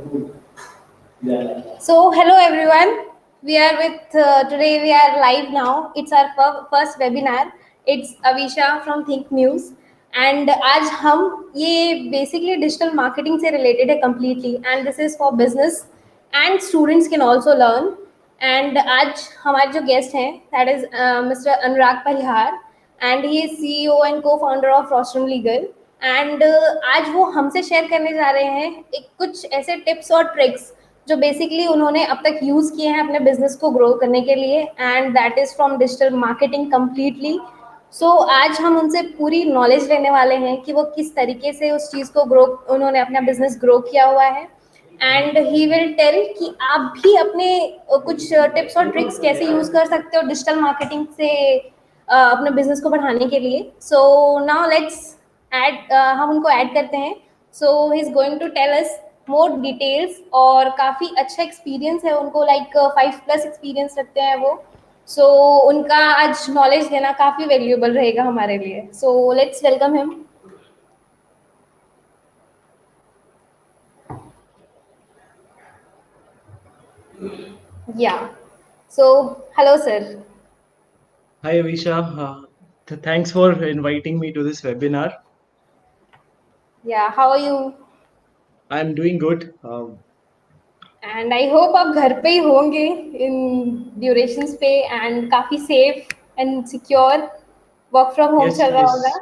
So, hello everyone. We are with today. We are live now. It's our first webinar. It's Avisha from Think News, and आज हम ये basically digital marketing से related है completely, and this is for business and students can also learn. And आज हमारे जो guest हैं that is Mr. Anurag Parihar, and he is CEO and co-founder of Rostrum Legal. And आज वो हमसे share करने जा रहे हैं एक कुछ ऐसे टिप्स और ट्रिक्स जो बेसिकली उन्होंने अब तक यूज़ किए हैं अपने बिजनेस को ग्रो करने के लिए and that is from digital marketing completely. So आज हम उनसे पूरी नॉलेज लेने वाले हैं कि वो किस तरीके से उस चीज़ को ग्रो उन्होंने अपना बिजनेस ग्रो किया हुआ है एंड ही विल टेल कि आप भी अपने कुछ टिप्स और ट्रिक्स कैसे यूज़ कर सकते हो डिजिटल मार्केटिंग से अपने बिजनेस को बढ़ाने के लिए. सो नाउ लेट्स ऐड हम उनको ऐड करते हैं. So he is going to tell us more details और काफ़ी अच्छा एक्सपीरियंस है उनको लाइक 5+ एक्सपीरियंस रखते हैं वो. सो उनका आज नॉलेज देना काफ़ी वैल्यूएबल रहेगा हमारे लिए. So let's welcome him. Yeah. So hello sir. Hi Avisha, thanks for inviting me to this webinar. Yeah, how are you? I'm doing good. And I hope आप घर पे ही होंगे इन ड्यूरेशंस पे एंड काफ़ी safe and secure work from home Yes, चल रहा होगा. yes.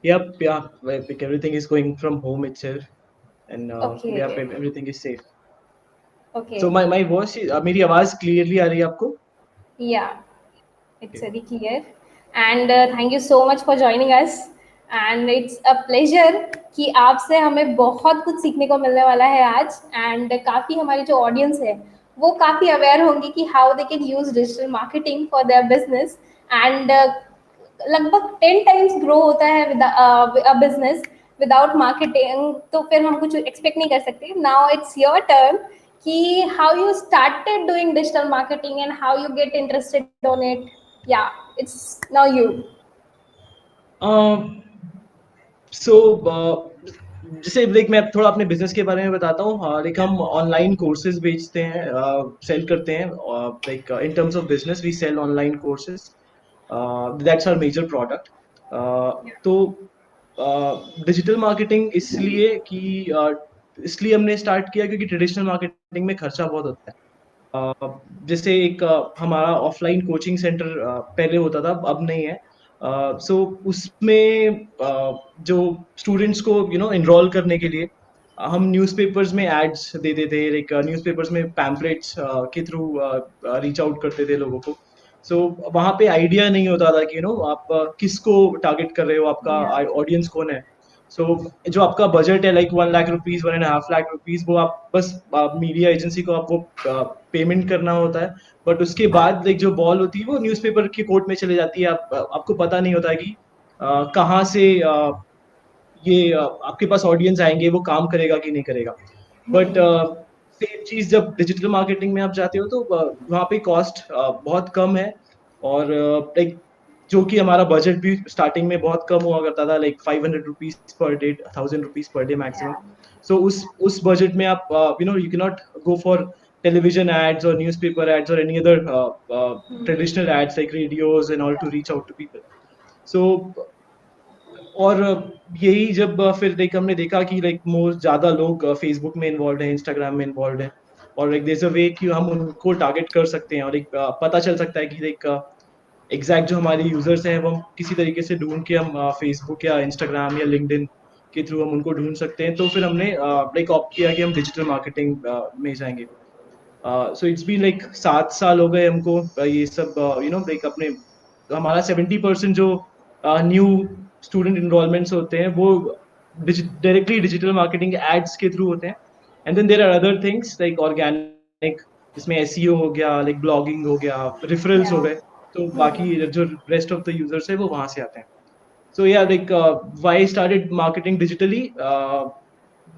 Yep, yeah. Like everything is going from home itself, and okay. yep, everything is safe. Okay. So my voice, मेरी आवाज clearly आ रही है आपको? या it's Okay. very clear and thank you so much for joining us and it's a pleasure कि आपसे हमें बहुत कुछ सीखने को मिलने वाला है आज एंड काफ़ी हमारी जो ऑडियंस है वो काफ़ी अवेयर होंगी कि how they can use digital marketing for their business and लगभग 10 टाइम्स ग्रो होता है बिजनेस विदाउट मार्केटिंग. तो फिर हम कुछ एक्सपेक्ट नहीं कर सकते. नाउ इट्स योर टर्न कि how you started doing digital marketing and how you get interested on it. Yeah, it's now you. Um, so जैसे लाइक मैं थोड़ा अपने बिजनेस के बारे में बताता हूँ. लाइक हम ऑनलाइन कोर्सेज बेचते हैं, सेल करते हैं. Like in terms of business we sell online courses. That's our major product. तो डिजिटल मार्केटिंग इसलिए हमने स्टार्ट किया क्योंकि ट्रेडिशनल मार्केटिंग में खर्चा बहुत होता है. जैसे एक हमारा ऑफलाइन कोचिंग सेंटर पहले होता था, अब नहीं है. सो उसमें जो स्टूडेंट्स को एनरोल करने के लिए हम न्यूज़पेपर्स में एड्स देते थे. लाइक न्यूज़पेपर्स में पैम्पलेट्स के थ्रू रीच आउट करते थे लोगों को. सो वहाँ पे आइडिया नहीं होता था कि आप किसको टारगेट कर रहे हो, आपका Yeah. ऑडियंस कौन है. सो जो आपका बजट है like 1 lakh rupees, 1.5 lakh rupees, वो आप बस मीडिया एजेंसी को आपको पेमेंट करना होता है. बट उसके बाद लाइक जो बॉल होती है वो न्यूज़पेपर के कोर्ट में चले जाती है. आपको पता नहीं होता है कि कहाँ से ये आपके पास ऑडियंस आएंगे, वो काम करेगा कि नहीं करेगा. बट सेम चीज जब डिजिटल मार्केटिंग में आप जाते हो तो वहाँ पे कॉस्ट बहुत कम है. और लाइक जो कि हमारा बजट भी स्टार्टिंग में बहुत कम हुआ करता था, like 500 rupees per day, 1000 rupees per day maximum. Yeah. सो उस बजट में आप you can not go for television ads or newspaper ads or any other traditional ads like radios and all to reach out to people. So और यही जब फिर like हमने देखा कि लाइक मोर ज्यादा लोग फेसबुक में इन्वॉल्व हैं, इंस्टाग्राम में इन्वॉल्व हैं, और लाइक देयर इज अ वे कि हम उनको टारगेट कर सकते हैं और एक पता चल सकता है कि लाइक एग्जैक्ट जो हमारे यूजर्स हैं वो हम किसी तरीके से ढूंढ के हम फेसबुक या इंस्टाग्राम या लिंक्डइन के थ्रू हम उनको ढूंढ सकते हैं. तो फिर हमने लाइक ऑप्ट किया कि हम डिजिटल मार्केटिंग में जाएंगे. सो इट्स बीन लाइक 7 साल हो गए हमको ये सब लाइक अपने हमारा 70% जो न्यू स्टूडेंट इनरोलमेंट्स होते हैं वो डायरेक्टली डिजिटल मार्केटिंग एड्स के थ्रू होते हैं. And then there are other things like organic, जिसमें एसईओ हो गया, लाइक ब्लॉगिंग हो गया, रेफरल्स हो Yeah. गए. तो बाकी जो रेस्ट ऑफ द यूजर्स है वो वहां से आते हैं. So yeah, like why I started marketing digitally.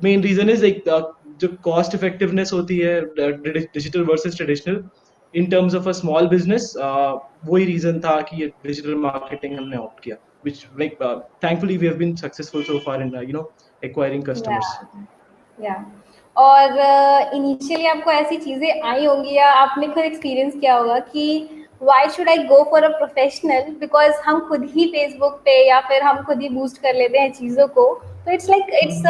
Main reason is like जो cost effectiveness होती है digital versus traditional in terms of a small business. वही reason था कि ये digital marketing हमने opt किया, which like thankfully we have been successful so far in acquiring customers. Yeah. Yeah. और इनिशियली आपको ऐसी चीज़ें आई होंगी या आपने खुद एक्सपीरियंस किया होगा कि why should I go for a professional, because हम खुद ही फेसबुक पे या फिर हम खुद ही बूस्ट कर लेते हैं चीज़ों को। तो इट्स लाइक इट्स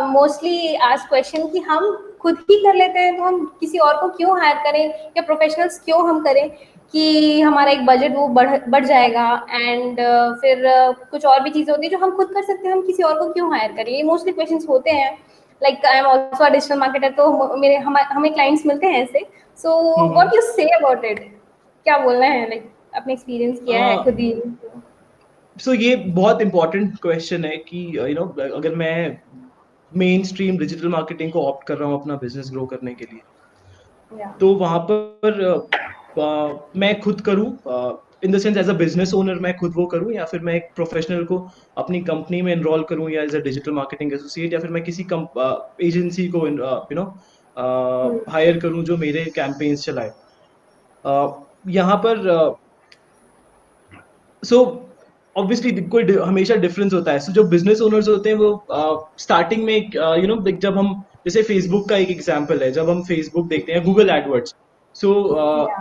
मोस्टली आज क्वेश्चन कि हम खुद ही कर लेते हैं तो हम किसी और को क्यों हायर करें या प्रोफेशनल्स क्यों हम करें कि हमारा एक बजट वो बढ़ जाएगा। एंड फिर कुछ और भी चीज़ें होती है जो हम खुद कर सकते हैं, हम किसी और को क्यों हायर करें, ये मोस्टली क्वेश्चंस होते हैं। Like I am also digital marketer, तो मेरे हमें क्लाइंट्स मिलते हैं ऐसे। सो what you say about it, क्या बोलना है, लाइक अपने एक्सपीरियंस किया है खुद ही। सो ये बहुत इंपॉर्टेंट क्वेश्चन है कि अगर मैं मेन स्ट्रीम डिजिटल मार्केटिंग को ऑप्ट कर रहा हूँ अपना बिजनेस ग्रो करने के लिए, या तो वहां पर मैं खुद करूँ, in the sense as a business owner मैं खुद वो करूँ, या फिर मैं एक प्रोफेशनल को अपनी कंपनी में एनरोल करूँ, या as a digital marketing associate, या फिर मैं किसी एजेंसी को हायर करूँ जो मेरे कैंपेन्स चलाए। यहाँ पर सो ऑब्वियसली कोई हमेशा डिफरेंस होता है। सो जो बिजनेस ओनर्स होते हैं वो स्टार्टिंग में जब हम, जैसे फेसबुक का एक एग्जांपल है, जब हम फेसबुक देखते हैं, गूगल एडवर्ड्स। सो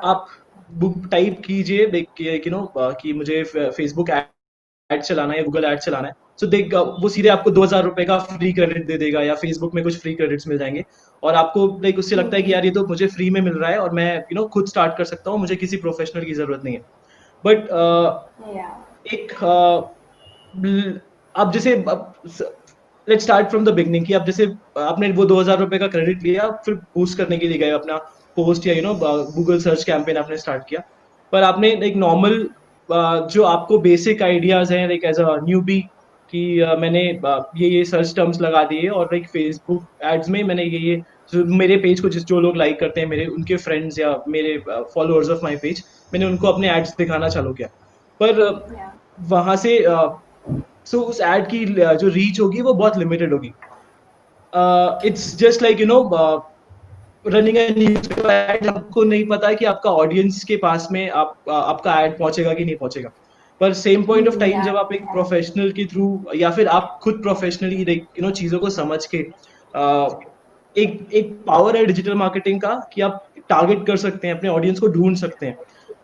आप बुक टाइप कीजिए कि मुझे फेसबुक एड चलाना है, गूगल एड चलाना है, सो देख वो सीधे आपको 2,000 रुपए का फ्री क्रेडिट दे देगा, या फेसबुक में कुछ फ्री क्रेडिट्स मिल जाएंगे, और आपको लाइक उससे लगता है कि यार ये तो मुझे फ्री में मिल रहा है और मैं खुद स्टार्ट कर सकता हूँ, मुझे किसी प्रोफेशनल की जरूरत नहीं है। बट या एक आप जैसे, let's start from the beginning, कि आप जैसे आपने वो 2,000 रुपए का क्रेडिट लिया, फिर बूस्ट करने के लिए गए अपना पोस्ट, या गूगल सर्च कैंपेन आपने स्टार्ट किया, पर आपने एक नॉर्मल जो आपको बेसिक आइडियाज हैं लाइक एज अ न्यूबी, कि मैंने ये सर्च टर्म्स लगा दिए, और लाइक फेसबुक एड्स में मैंने ये जो मेरे पेज को जो लोग लाइक करते हैं, मेरे उनके फ्रेंड्स या मेरे फॉलोअर्स ऑफ माय पेज, मैंने उनको अपने एड्स दिखाना चालू किया। पर या वहां से उस एड की जो रीच होगी वो बहुत लिमिटेड होगी। It's just like running a newspaper ad, आपको नहीं पता कि आपका ऑडियंस के पास में आपका एड पहुंचेगा कि नहीं पहुंचेगा। पर सेम पॉइंट ऑफ टाइम या जब आप एक प्रोफेशनल के थ्रू, या फिर आप खुद प्रोफेशनली चीजों को समझ के, एक एक पावर है डिजिटल मार्केटिंग का कि आप टारगेट कर सकते हैं, अपने ऑडियंस को ढूंढ सकते हैं।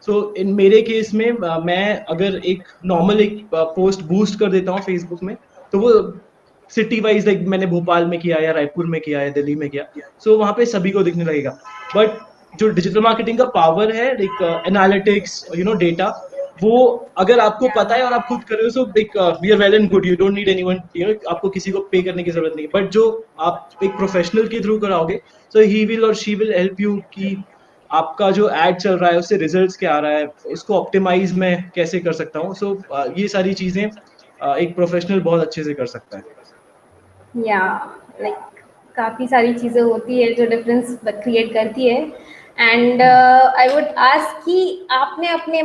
सो इन मेरे केस में मैं अगर एक नॉर्मल एक पोस्ट बूस्ट कर देता हूँ फेसबुक में, तो वो सिटी वाइज, लाइक मैंने भोपाल में किया, या रायपुर में किया, या दिल्ली में किया, सो वहां पे सभी को दिखने लगेगा। बट जो डिजिटल मार्केटिंग का पावर है, लाइक एनालिटिक्स, डेटा, वो अगर आपको पता है और आप खुद कर रहे हो, so like we are well and good, you don't need anyone, आपको किसी को पे करने की जरूरत नहीं। बट जो आप एक प्रोफेशनल के थ्रू कराओगे, सो ही विल और शी विल हेल्प यू कि आपका जो एड चल रहा है उससे रिजल्ट्स क्या आ रहा है, उसको ऑप्टिमाइज मैं कैसे कर सकता हूँ। सो ये सारी चीजें एक प्रोफेशनल बहुत अच्छे से कर सकता है। या लाइक काफ़ी सारी चीज़ें होती है जो डिफरेंस क्रिएट करती है। एंड आई वुड आस्क कि आपने अपने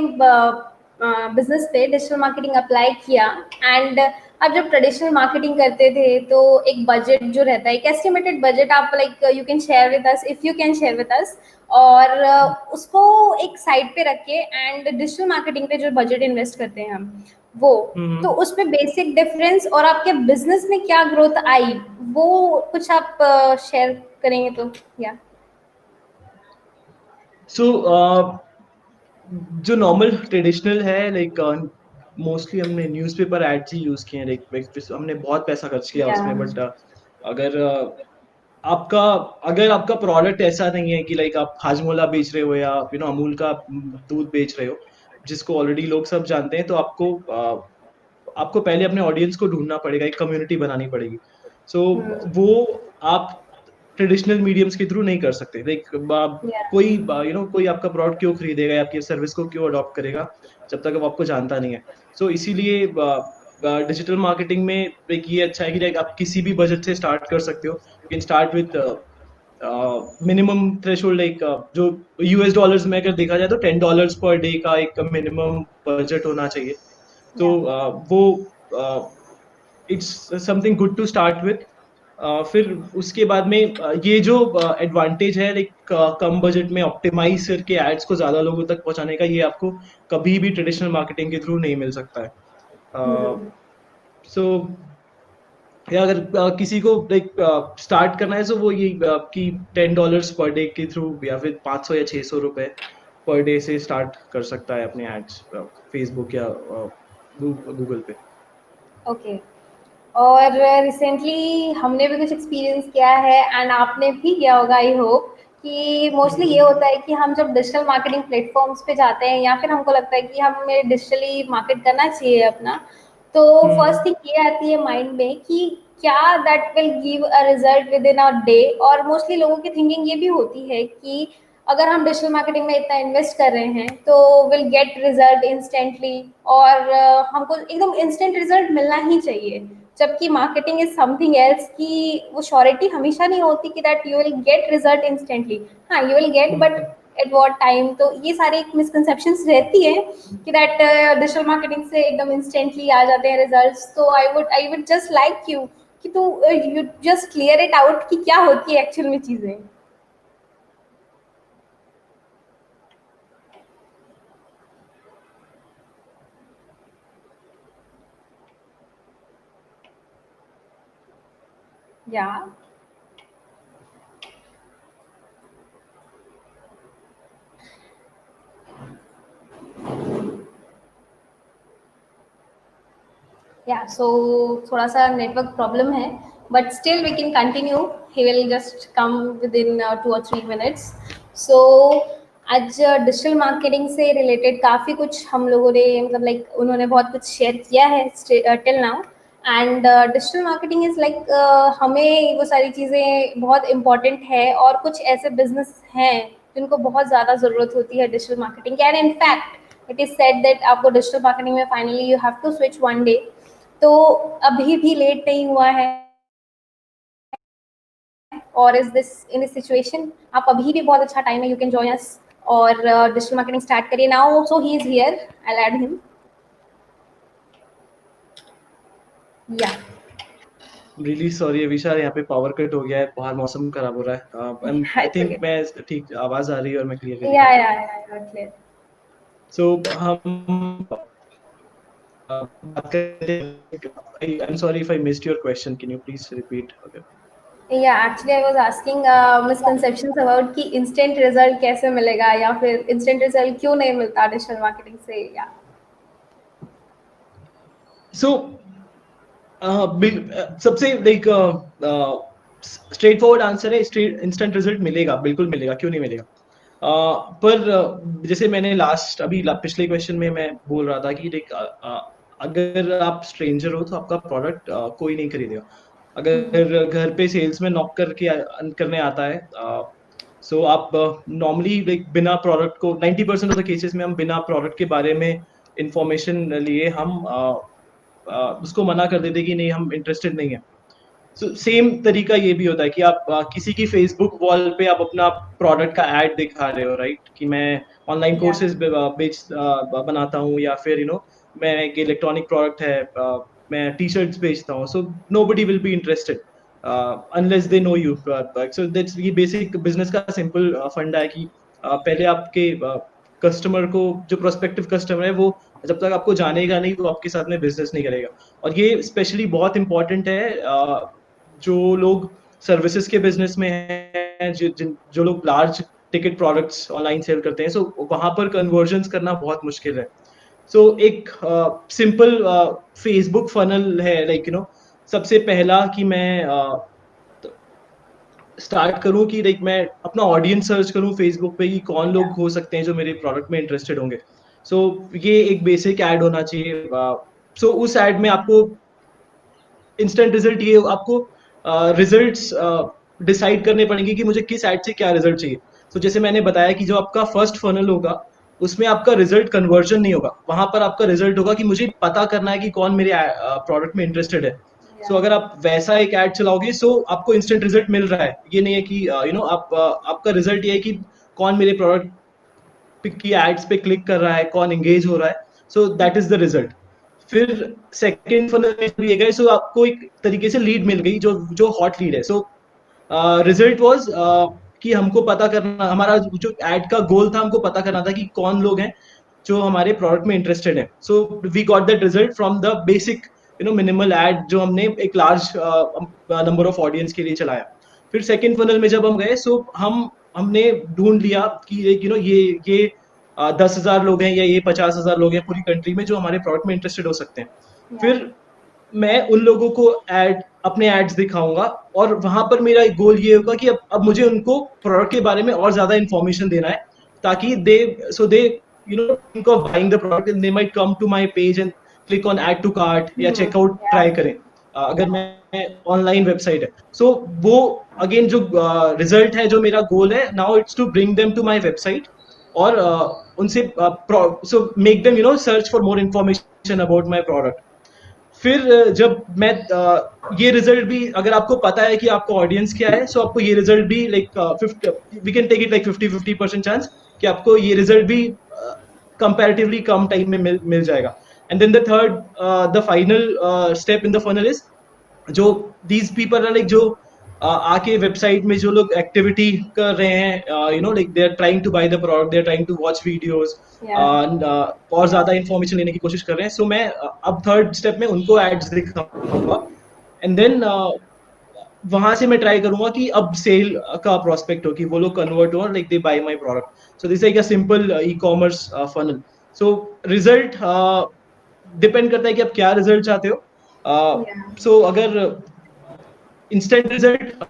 बिजनेस पे डिजिटल मार्केटिंग अप्लाई किया, एंड आप जब ट्रेडिशनल मार्केटिंग करते थे तो एक बजट जो रहता है, एक एस्टिमेटेड बजट आप like you can share with us, if you can share with us, और उसको एक साइड पे रख के एंड डिजिटल मार्केटिंग पे जो बजट इन्वेस्ट करते हैं हम वो, तो हम्म। उसमें बेसिक डिफरेंस और आपके बिजनेस में क्या ग्रोथ आई, वो कुछ आप शेयर करेंगे तो। या सो जो नॉर्मल ट्रेडिशनल है, लाइक मोस्टली हमने न्यूज़पेपर एड्स ही यूज किए हैं, लाइक हमने बहुत पैसा खर्च किया या उसमें। बट अगर आपका अगर आपका प्रोडक्ट ऐसा नहीं है कि लाइक आप हाजमोला बेच रहे हो, या अमूल का दूध बेच रहे हो जिसको ऑलरेडी लोग सब जानते हैं, तो आपको पहले अपने ऑडियंस को ढूंढना पड़ेगा, एक कम्युनिटी बनानी पड़ेगी। सो वो आप ट्रेडिशनल मीडियम्स के थ्रू नहीं कर सकते। लाइक या कोई आपका प्रोडक्ट क्यों खरीदेगा या आपकी सर्विस को क्यों अडॉप्ट करेगा जब तक वो आपको जानता नहीं है। सो इसीलिए डिजिटल मार्केटिंग में एक ये अच्छा है कि लाइक आप किसी भी बजट से स्टार्ट कर सकते हो। You can start with minimum threshold, like जो यूएस डॉलर्स में अगर देखा जाए तो $10 पर डे का एक मिनिमम बजट होना चाहिए। तो या वो it's something good to start with. फिर उसके बाद में ये जो एडवांटेज है, लाइक कम बजट में ऑप्टिमाइज करके एड्स को ज्यादा लोगों तक पहुंचाने का, ये आपको कभी भी ट्रेडिशनल मार्केटिंग के थ्रू नहीं मिल सकता है। सो या अगर किसी को लाइक स्टार्ट करना है, तो वो ये कि $10 पर डे के थ्रू या फिर 500 या 600 रुपए पर डे से स्टार्ट कर सकता है अपने एड्स फेसबुक या गूगल पे। ओके। और रिसेंटली हमने भी कुछ एक्सपीरियंस किया है एंड आपने भी किया होगा, आई होप, कि मोस्टली ये होता है कि हम जब डिजिटल मार्केटिंग प्लेटफॉर्म्स पे जाते हैं या फिर हमको लगता है कि हमें डिजिटली मार्केट करना चाहिए अपना, तो फर्स्ट थिंग ये आती है माइंड में कि क्या that will give a result with in a day. और मोस्टली लोगों की थिंकिंग ये भी होती है कि अगर हम डिजिटल मार्केटिंग में इतना इन्वेस्ट कर रहे हैं तो विल गेट रिजल्ट इंस्टेंटली, और हमको एकदम इंस्टेंट रिजल्ट मिलना ही चाहिए। जबकि मार्केटिंग इज समथिंग एल्स, कि वो श्योरिटी हमेशा नहीं होती कि that you will get result instantly. हाँ, you will get, but at what time. तो ये सारी मिसकंसेप्शंस रहती है कि दैट डिजिटल मार्केटिंग से एकदम इंस्टेंटली आ जाते हैं रिजल्ट्स। तो आई वुड जस्ट लाइक यू कि तू you just clear it out कि क्या होती है एक्चुअल में चीजें। या या सो थोड़ा सा नेटवर्क प्रॉब्लम है, but still we can continue. He will just come with in 2 or 3 minutes। So आज डिजिटल मार्केटिंग से रिलेटेड काफ़ी कुछ हम लोगों ने, मतलब लाइक उन्होंने बहुत कुछ शेयर किया है till now. And digital marketing is like, हमें वो सारी चीज़ें बहुत इम्पॉर्टेंट है, और कुछ ऐसे बिजनेस हैं जिनको बहुत ज़्यादा ज़रूरत होती है डिजिटल मार्केटिंग की। And in fact it is said that आपको डिजिटल मार्केटिंग में finally you have to switch one day. तो अभी भी लेट नहीं हुआ है, और is this in this situation आप अभी भी बहुत अच्छा टाइम है, यू कैन जॉइन अस और डिजिटल मार्केटिंग स्टार्ट करिए now. So he is here, I will add him. या रियली सॉरी अविशा, यहाँ पे पावर कट हो गया है, बाहर मौसम खराब हो रहा है। I it's think okay. मैं ठीक आवाज आ रही है और मैं क्लियरली या दिखाई दे या रहा हूँ। क्लियर। सो हम बात करते हैं। I am sorry if I missed your question, can you please repeat अगर। या actually I was asking misconceptions about कि इंस्टेंट रिजल्ट कैसे मिलेगा, या फिर इंस्टेंट रिजल्ट क्यों नहीं मिलता डिजिटल मार्केटिंग से। या सो सबसे लाइक स्ट्रेट फॉरवर्ड आंसर है, स्ट्रेट इंस्टेंट रिजल्ट मिलेगा, बिल्कुल मिलेगा, क्यों नहीं मिलेगा। पर जैसे मैंने पिछले क्वेश्चन में मैं बोल रहा था कि लाइक अगर आप स्ट्रेंजर हो तो आपका प्रोडक्ट कोई नहीं खरीदेगा। अगर घर पे सेल्स में नॉक करके करने आता है, सो आप नॉर्मली लाइक बिना प्रोडक्ट को 90% ऑफ द केसेस में हम बिना प्रोडक्ट के बारे में इंफॉर्मेशन लिए हम उसको मना कर देते कि नहीं, हम इंटरेस्टेड नहीं है। सो सेम तरीका ये भी होता है कि आप किसी की फेसबुक वॉल पे आप अपना प्रोडक्ट का एड दिखा रहे हो, राइट, कि मैं ऑनलाइन या कोर्सेज बनाता हूँ, या फिर मैं एक इलेक्ट्रॉनिक प्रोडक्ट है, मैं टी शर्ट्स बेचता हूँ। So nobody will be interested unless they know you. So that's ये बेसिक बिजनेस का सिंपल फंडा है कि पहले आपके कस्टमर को, जो प्रोस्पेक्टिव कस्टमर है, वो जब तक आपको जानेगा नहीं वो आपके साथ में बिजनेस नहीं करेगा। और ये स्पेशली बहुत इंपॉर्टेंट है जो लोग सर्विसेज के बिजनेस में हैं, जो लोग large ticket products online sale करते हैं। सो वहां पर कन्वर्जन करना बहुत मुश्किल है। सो एक सिंपल फेसबुक फनल है, लाइक सबसे पहला कि मैं स्टार्ट करूं कि लाइक मैं अपना ऑडियंस सर्च करूं फेसबुक पे कि कौन या लोग हो सकते हैं जो मेरे प्रोडक्ट में इंटरेस्टेड होंगे। सो ये एक बेसिक ऐड होना चाहिए। सो उस ऐड में आपको इंस्टेंट रिजल्ट, ये आपको रिजल्ट्स डिसाइड करने पड़ेंगे कि मुझे किस ऐड से क्या रिजल्ट चाहिए। तो जैसे मैंने बताया कि जो आपका फर्स्ट फनल होगा उसमें आपका रिजल्ट कन्वर्जन नहीं होगा, वहां पर आपका रिजल्ट होगा कि मुझे पता करना है कि कौन मेरे प्रोडक्ट में इंटरेस्टेड है। या सो अगर आप वैसा एक ऐड चलाओगे, सो आपको इंस्टेंट रिजल्ट मिल रहा है। ये नहीं है कि आप आपका रिजल्ट ये है कि कौन मेरे प्रोडक्ट की एड्स पे क्लिक कर रहा है, कौन एंगेज हो रहा है। So that is the result. फिर सेकेंड फनल में भी गए, सो आपको एक तरीके से लीड मिल गई, जो जो हॉट लीड है। सो रिजल्ट वाज कि हमको पता करना, हमारा जो एड का गोल था, हमको पता करना था कि कौन लोग हैं जो हमारे प्रोडक्ट में इंटरेस्टेड है। So we got that result from the basic minimal ad जो हमने एक लार्ज नंबर ऑफ ऑडियंस के लिए चलाया। फिर सेकंड फनल में जब हम गए, सो हमने ढूंढ लिया कि ये 10,000 लोग हैं या ये 50,000 लोग हैं पूरी कंट्री में जो हमारे प्रोडक्ट में इंटरेस्टेड हो सकते हैं। Yeah. फिर मैं उन लोगों को अपने एड्स दिखाऊंगा, और वहां पर मेरा एक गोल ये होगा कि अब मुझे उनको प्रोडक्ट के बारे में और ज्यादा इंफॉर्मेशन देना है, ताकि they think of buying the product and they might come to my page and click on add to cart या चेकआउट Yeah. ट्राई करें। अगर मैं ऑनलाइन वेबसाइट है, सो वो अगेन जो रिजल्ट है, जो मेरा गोल है now, it's to bring them to my website, और उनसे so make them search for more information about my product. फिर जब मैं ये रिजल्ट भी, अगर आपको पता है कि आपको ऑडियंस क्या है, सो आपको ये रिजल्ट भी like 50, we can take it like 50% chance कि आपको ये रिजल्ट भी कंपैरेटिवली कम टाइम में मिल जाएगा। And then the third, the final step in the funnel is, जो दीज पीपल आर लाइक, जो आके वेबसाइट में जो लोग एक्टिविटी कर रहे हैं, like they are trying to buy the product, they are trying to watch videos, और ज्यादा इंफॉर्मेशन लेने की कोशिश कर रहे हैं। सो मैं अब थर्ड स्टेप में उनको एड्स दिखाऊंगा, एंड देन वहां से मैं ट्राई करूंगा कि अब सेल का प्रोस्पेक्ट हो, कि वो लोग कन्वर्ट हो, like they buy my product. So this like a simple e commerce funnel. So result depend करता है कि आप क्या रिजल्ट चाहते हो। सो अगर इंस्टेंट रिजल्ट,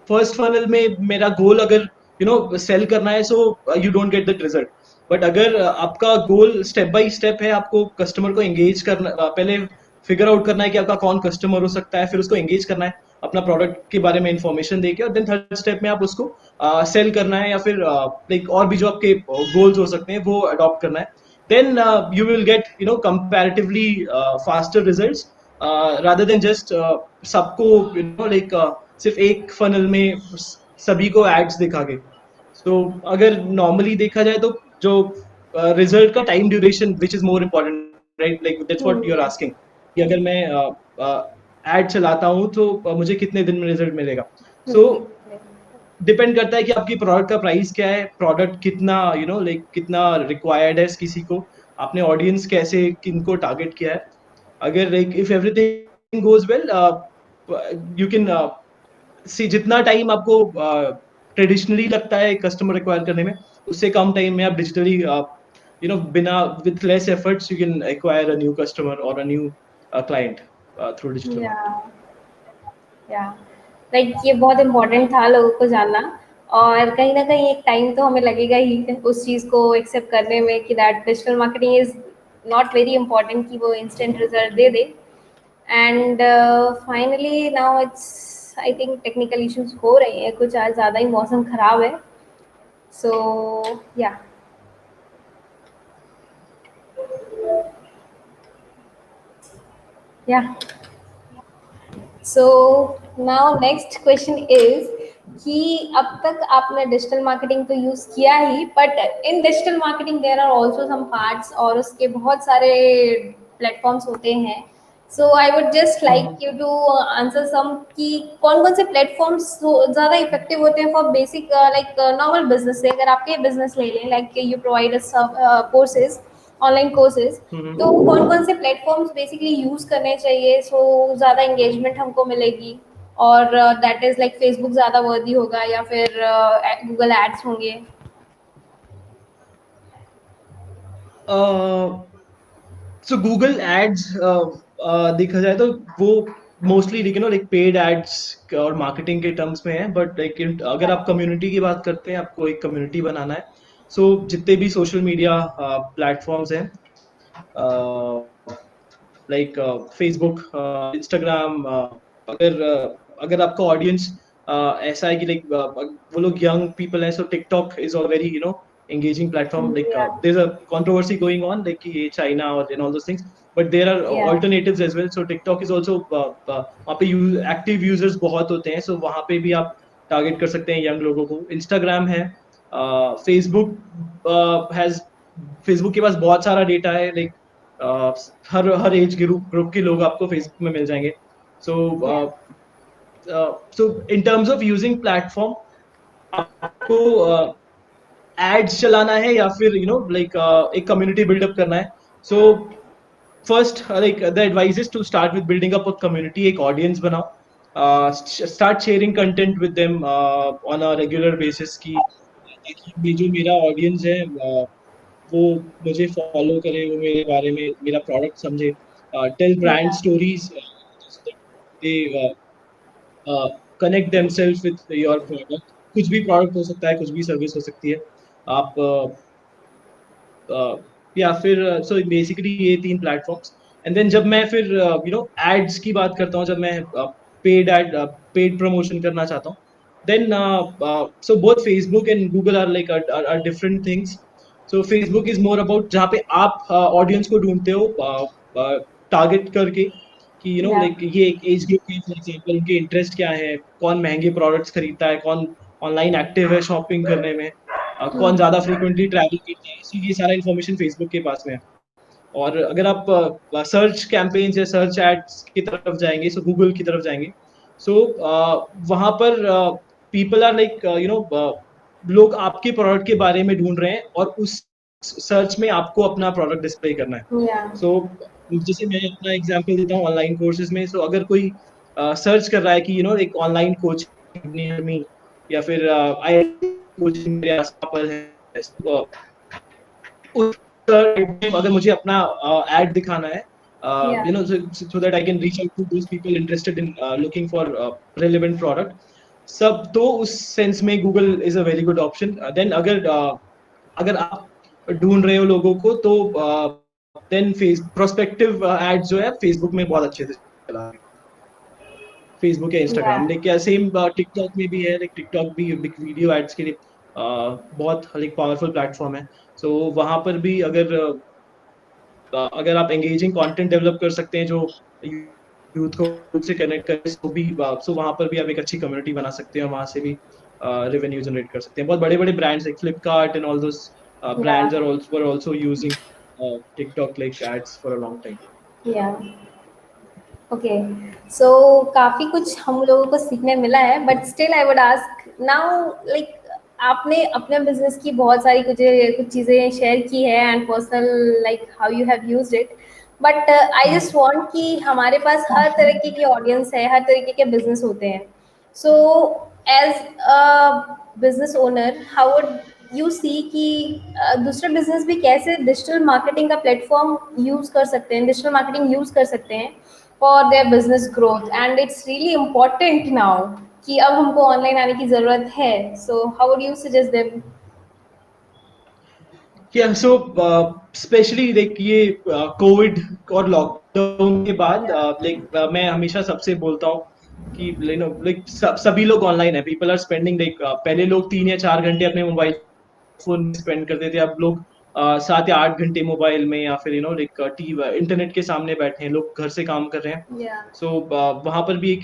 फर्स्ट फनल में मेरा गोल अगर सेल करना है, so you don't get that result. But अगर आपका गोल स्टेप बाय स्टेप है, आपको कस्टमर को एंगेज करना, पहले फिगर आउट करना है कि आपका कौन कस्टमर हो सकता है, फिर उसको एंगेज करना है अपना प्रोडक्ट के बारे में इंफॉर्मेशन देके, और देन थर्ड स्टेप में आप उसको सेल करना है, या फिर लाइक और भी जो आपके गोल्स हो सकते हैं वो अडॉप्ट करना है। Then you will get comparatively faster results, rather than just सबको लाइक सिर्फ एक फनल में सभी को एड्स दिखा के। सो अगर नॉर्मली देखा जाए तो जो रिजल्ट का time duration which is more important, right, like that's what you are asking, कि अगर मैं एड चलाता हूँ तो मुझे कितने दिन में रिजल्ट मिलेगा। सो डिपेंड करता है कि आपकी प्रोडक्ट का प्राइस क्या है, प्रोडक्ट कितना लाइक कितना रिक्वायर्ड है किसी को, आपने ऑडियंस कैसे किनको टारगेट किया है। अगर like if everything goes well, you can सी जितना टाइम आपको ट्रेडिशनली लगता है कस्टमर एक्वायर करने में, उससे कम टाइम में आप डिजिटली बिना with less efforts you can acquire a new customer और a new client through digital marketing. Yeah. या लाइक ये बहुत इम्पोर्टेंट था लोगों को जानना, और कहीं ना कहीं एक टाइम तो हमें लगेगा ही उस चीज़ को एक्सेप्ट करने में कि that digital marketing is not very important कि वो instant result they they. And finally now it's I think technical issues हो रही हैं कुछ, आज ज़्यादा ही मौसम ख़राब है, सो या या so now next question is कि अब तक आपने डिजिटल मार्केटिंग तो यूज़ किया ही, but in digital marketing there are also some parts, और उसके बहुत सारे प्लेटफॉर्म्स होते हैं। So I would just like you to answer some कि कौन कौन से प्लेटफॉर्म्स ज़्यादा इफेक्टिव होते हैं for basic like normal business से। अगर आपके बिजनेस ले लें, like you provide courses, online courses, तो कौन कौन से प्लेटफॉर्म्स बेसिकली यूज करने चाहिए सो ज़्यादा एंगेजमेंट हमको मिलेगी, और दैट इज लाइक फेसबुक ज़्यादा वर्दी होगा या फिर गूगल एड्स होंगे। सो गूगल एड्स देखा जाए तो वो मोस्टली लाइक पेड एड्स और मार्केटिंग के टर्म्स में है, बट लाइक अगर आप कम्युनिटी की बात करते हैं, आपको एक कम्युनिटी बनाना है, सो जितने भी सोशल मीडिया प्लेटफॉर्म्स हैं, लाइक फेसबुक, इंस्टाग्राम, अगर अगर आपका ऑडियंस ऐसा है कि लाइक वो लोग यंग पीपल हैं, so TikTok is a very engaging platform, like Yeah. there's a controversy going on like कि China or and all those things, but there are Yeah. alternatives as well. So TikTok is also वहाँ पे active users बहुत होते हैं, so वहाँ पे भी आप target कर सकते हैं young लोगों को। Instagram है, Facebook has, Facebook के पास बहुत सारा डेटा है, लाइक हर हर एज ग्रुप के लोग आपको फेसबुक में मिल जाएंगे। So so in terms of using platform, आपको एड्स चलाना है या फिर लाइक एक कम्युनिटी बिल्डअप करना है। सो first, the advice is to start with building up a community, एक audience बनाओ, start sharing content with them on a regular basis, कि ताकि ये जो मेरा audience है वो मुझे follow करे, वो मेरे बारे में मेरा product समझे, tell brand Yeah. stories so that they connect themselves with your product. कुछ भी product हो सकता है, कुछ भी service हो सकती है, आप या फिर सो बेसिकली ये तीन प्लेटफॉर्म्स। एंड देन जब मैं फिर एड्स की बात करता हूँ, जब मैं पेड प्रमोशन करना चाहता हूँ, then so both Facebook and Google are like are different things. So Facebook is more about जहाँ पे आप ऑडियंस को ढूंढते हो टारगेट करके, कि Yeah. लाइक ये एक एज ग्रुप है, फॉर एग्जांपल उनके इंटरेस्ट क्या है, कौन महंगे प्रोडक्ट्स खरीदता है, कौन ऑनलाइन एक्टिव है शॉपिंग करने में, कौन Hmm. ज़्यादा फ्रीक्वेंटली ट्रैवल करता है, so ये सारा इन्फॉर्मेशन फेसबुक के पास में है। और अगर आप सर्च कैंपेन्स या सर्च एड्स की तरफ जाएंगे, सो गूगल की तरफ जाएंगे, सो वहाँ पर पीपल आर लाइक लोग आपके प्रोडक्ट के बारे में ढूंढ रहे हैं और उस सर्च में आपको अपना प्रोडक्ट डिस्प्ले करना है। Yeah. सो जैसे मैं अपना एग्जांपल देता हूँ ऑनलाइन कोर्सेज में, सो अगर कोई सर्च कर रहा है कि एक ऑनलाइन कोचिंग नियर मी, या फिर आई कोचिंग मेरे आस पास है, तो उस अगर मुझे अपना एड दिखाना है, Yeah. so that I can reach out to those people interested in looking for relevant product, सब तो उस सेंस में Google is a very good option. Then अगर आप ढूंढ रहे हो लोगों को, तो देन फेस प्रोस्पेक्टिव एड्स जो है फेसबुक में बहुत अच्छे से चला रहे हैं, फेसबुक या इंस्टाग्राम, Yeah. लेकिन सेम टिकटॉक में भी है, लाइक टिकटॉक भी वीडियो एड्स के लिए बहुत लाइक पावरफुल प्लेटफॉर्म है। सो वहां पर भी अगर आप एंगेजिंग कंटेंट डेवलप कर सकते हैं जो यूथ को खुद से कनेक्ट करे, सो वहां पर भी आप एक अच्छी कम्युनिटी बना सकते हैं और वहां से भी रेवेन्यू जनरेट कर सकते हैं। बहुत बड़े बड़े brands like Flipkart and all those Yeah. Brands are also using TikTok like ads for a long time. Yeah. Okay, so काफ़ी कुछ हम लोगों को सीखने मिला है, but still I would ask now, like आपने अपने बिजनेस की बहुत सारी कुछ चीज़ें शेयर की है and personal, like how you have used it, but I just want कि हमारे पास हर तरीके की ऑडियंस है, हर तरीके के बिजनेस होते हैं। So as a business owner, how would you see कि दूसरे बिजनेस भी कैसे डिजिटल मार्केटिंग का प्लेटफॉर्म यूज़ कर सकते हैं, डिजिटल मार्केटिंग यूज़ कर सकते हैं for their business growth, and it's really important now कि अब हमको ऑनलाइन आने की ज़रूरत है, so how would you suggest them? Yeah, so specially like ये कोविड और लॉकडाउन के बाद, मैं हमेशा सबसे बोलता हूँ कि लाइक सभी लोग ऑनलाइन है, पीपल आर स्पेंडिंग लाइक, पहले लोग 3 या 4 घंटे अपने मोबाइल फोन में स्पेंड करते थे, अब लोग 7 या 8 घंटे मोबाइल में या फिर लाइक टीवी इंटरनेट के सामने बैठे हैं, लोग घर से काम कर रहे हैं। Yeah. सो वहां पर भी एक